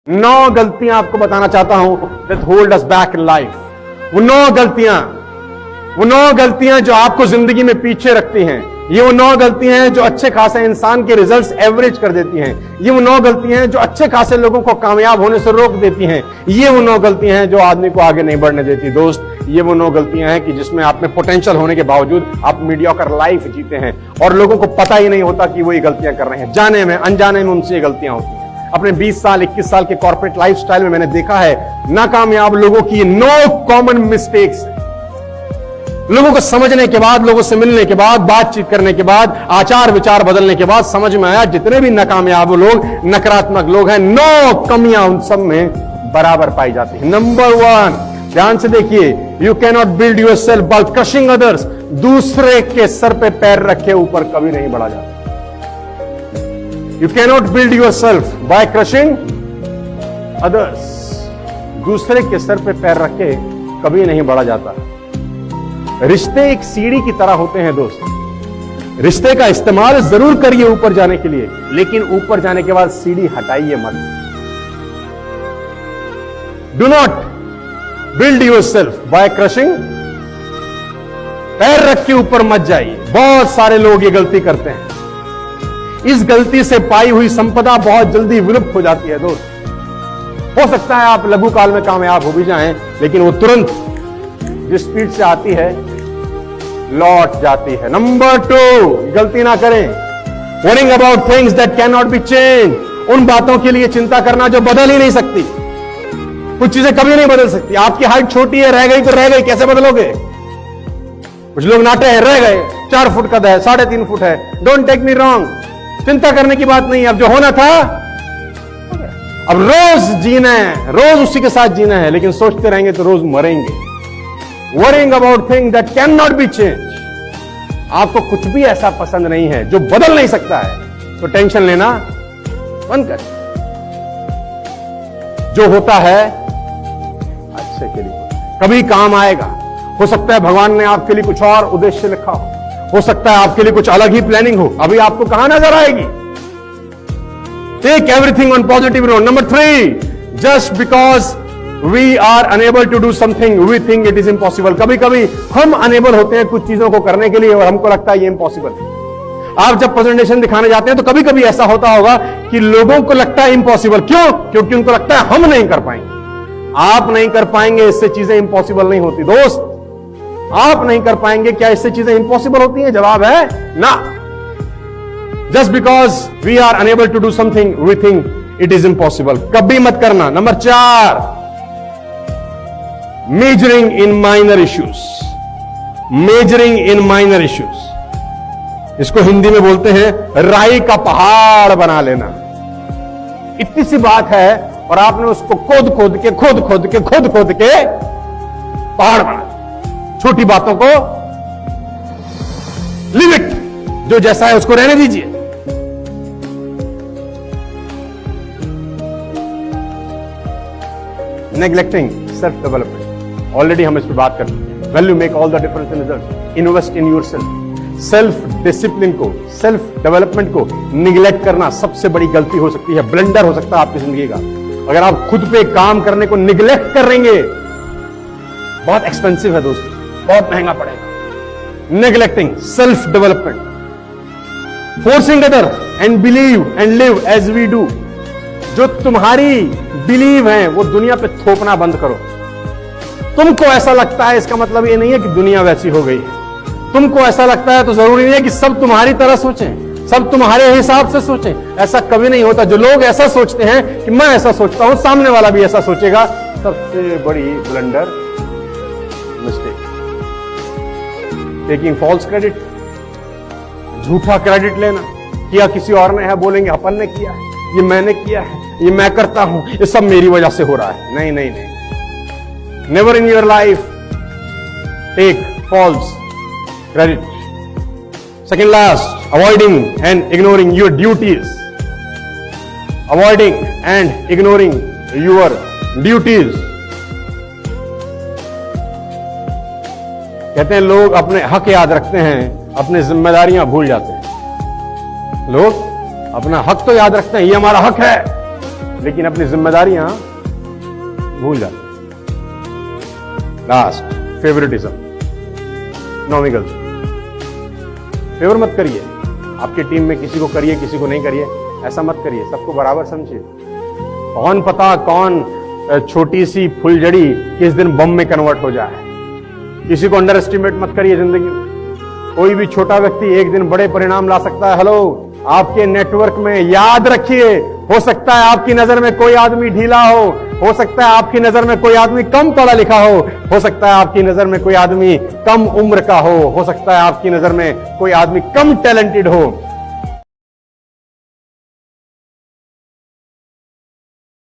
9 गलतियां आपको बताना चाहता हूं that hold us back in life। वो 9 गलतियां जो आपको जिंदगी में पीछे रखती हैं। ये वो 9 गलतियां हैं जो अच्छे खासे इंसान के रिजल्ट्स एवरेज कर देती हैं। ये वो 9 गलतियां हैं जो अच्छे खासे लोगों को कामयाब होने से रोक देती हैं। ये वो 9 गलतियां हैं जो आदमी को आगे नहीं बढ़ने देती। दोस्त, ये वो 9 गलतियां हैं कि जिसमें आप में पोटेंशियल होने के बावजूद आप मीडियोकर लाइफ जीते हैं और लोगों को पता ही नहीं होता कि वो ये गलतियां कर रहे हैं। जाने में अनजाने में उनसे ये गलतियां होती हैं। अपने 20 साल 21 साल के कॉर्पोरेट लाइफस्टाइल में मैंने देखा है नाकामयाब लोगों की 9 कॉमन मिस्टेक्स। लोगों को समझने के बाद, लोगों से मिलने के बाद, बातचीत करने के बाद, आचार विचार बदलने के बाद समझ में आया जितने भी नाकामयाब लोग, नकारात्मक लोग हैं, 9 कमियां उन सब में बराबर पाई जाती है। नंबर 1, ध्यान से देखिए, you can not build yourself by crushing others. दूसरे के सर पे पैर रखे ऊपर कभी नहीं बढ़ा जाता। You cannot build yourself by crushing others। दूसरे के सर पे पैर रखे कभी नहीं बढ़ा जाता। रिश्ते एक सीढ़ी की तरह होते हैं दोस्त। रिश्ते का इस्तेमाल जरूर करिए ऊपर जाने के लिए, लेकिन ऊपर जाने के बाद सीढ़ी हटाइए मत। Do not build yourself by crushing। पैर रख के ऊपर मत जाइए। बहुत सारे लोग ये गलती करते हैं। इस गलती से पाई हुई संपदा बहुत जल्दी विलुप्त हो जाती है दोस्त। हो सकता है आप लघु काल में कामयाब हो भी जाएं, लेकिन वो तुरंत जिस स्पीड से आती है लौट जाती है। नंबर 2, गलती ना करें worrying about things that can not be change. उन बातों के लिए चिंता करना जो बदल ही नहीं सकती। कुछ चीजें कभी नहीं बदल सकती। आपकी हाइट छोटी है, रह गई तो रह गई, कैसे बदलोगे? कुछ लोग नाटे हैं, रह गए, 4 फुट कद है, 3.5 फुट है। डोंट टेक मी रॉन्ग, चिंता करने की बात नहीं। अब जो होना था, अब रोज जीना है, रोज उसी के साथ जीना है, लेकिन सोचते रहेंगे तो रोज मरेंगे। Worrying about things that can not be change. आपको कुछ भी ऐसा पसंद नहीं है जो बदल नहीं सकता है, तो टेंशन लेना बंद कर। जो होता है अच्छे के लिए, कभी काम आएगा। हो सकता है भगवान ने आपके लिए कुछ और उद्देश्य लिखा हो सकता है आपके लिए कुछ अलग ही प्लानिंग हो, अभी आपको कहां नजर आएगी। Take everything on positive note. Number 3, just because we are unable to do something we think it is impossible. कभी कभी हम अनेबल होते हैं कुछ चीजों को करने के लिए और हमको लगता है ये इम्पॉसिबल है। आप जब प्रेजेंटेशन दिखाने जाते हैं तो कभी कभी ऐसा होता होगा कि लोगों को लगता है इम्पॉसिबल। क्यों? क्योंकि उनको लगता है हम नहीं कर पाएंगे। आप नहीं कर पाएंगे, इससे चीजें इम्पॉसिबल नहीं होती दोस्त। आप नहीं कर पाएंगे, क्या इससे चीजें इंपॉसिबल होती हैं? जवाब है ना। Just because we are unable to do something we think it is impossible कभी मत करना। Number 4, measuring in minor issues. Measuring in minor issues, इसको हिंदी में बोलते हैं राई का पहाड़ बना लेना। इतनी सी बात है और आपने उसको खोद खोद के पहाड़ बना। छोटी बातों को लीव इट, जो जैसा है उसको रहने दीजिए। नेग्लेक्टिंग सेल्फ डेवलपमेंट, ऑलरेडी हम इस पर बात कर चुके हैं। Value make all the difference in result. Invest in yourself. Self discipline को, सेल्फ डेवलपमेंट को निग्लेक्ट करना सबसे बड़ी गलती हो सकती है, ब्लंडर हो सकता है आपकी जिंदगी का। अगर आप खुद पे काम करने को निग्लेक्ट करेंगे, बहुत एक्सपेंसिव है दोस्तों, बहुत महंगा पड़ेगा। Neglecting self development, forcing other and believe and live as we do. जो तुम्हारी बिलीव है वो दुनिया पे थोपना बंद करो। तुमको ऐसा लगता है, इसका मतलब ये नहीं है कि दुनिया वैसी हो गई है। तुमको ऐसा लगता है तो जरूरी नहीं है कि सब तुम्हारी तरह सोचें, सब तुम्हारे हिसाब से सोचें। ऐसा कभी नहीं होता। जो लोग ऐसा सोचते हैं कि मैं ऐसा सोचता हूं, सामने वाला भी ऐसा सोचेगा, सबसे बड़ी blunder, mistake. Taking false credit, झूठा क्रेडिट लेना, किया किसी और ने है, बोलेंगे अपन ने किया है, ये मैंने किया है, ये मैं करता हूं, ये सब मेरी वजह से हो रहा है। नहीं नहीं नहीं, never in your life take false credit. Second last, avoiding and ignoring your duties. Avoiding and ignoring your duties. कहते हैं लोग अपने हक याद रखते हैं, अपनी जिम्मेदारियां भूल जाते हैं। लोग अपना हक तो याद रखते हैं, ये हमारा हक है, लेकिन अपनी जिम्मेदारियां भूल जाते हैं। लास्ट, फेवरेटिज्म, 9वीं गलती। फेवर मत करिए, आपकी टीम में किसी को करिए किसी को नहीं करिए, ऐसा मत करिए, सबको बराबर समझिए। कौन पता कौन छोटी सी फुलझड़ी किस दिन बम में कन्वर्ट हो जाए। किसी को अंडर एस्टिमेट मत करिए जिंदगी में। कोई भी छोटा व्यक्ति एक दिन बड़े परिणाम ला सकता है। हेलो, आपके नेटवर्क में याद रखिए, हो सकता है आपकी नजर में कोई आदमी ढीला हो सकता है आपकी नजर में कोई आदमी कम पढ़ा लिखा हो सकता है आपकी नजर में कोई आदमी कम उम्र का हो सकता है आपकी नजर में कोई आदमी कम टैलेंटेड हो।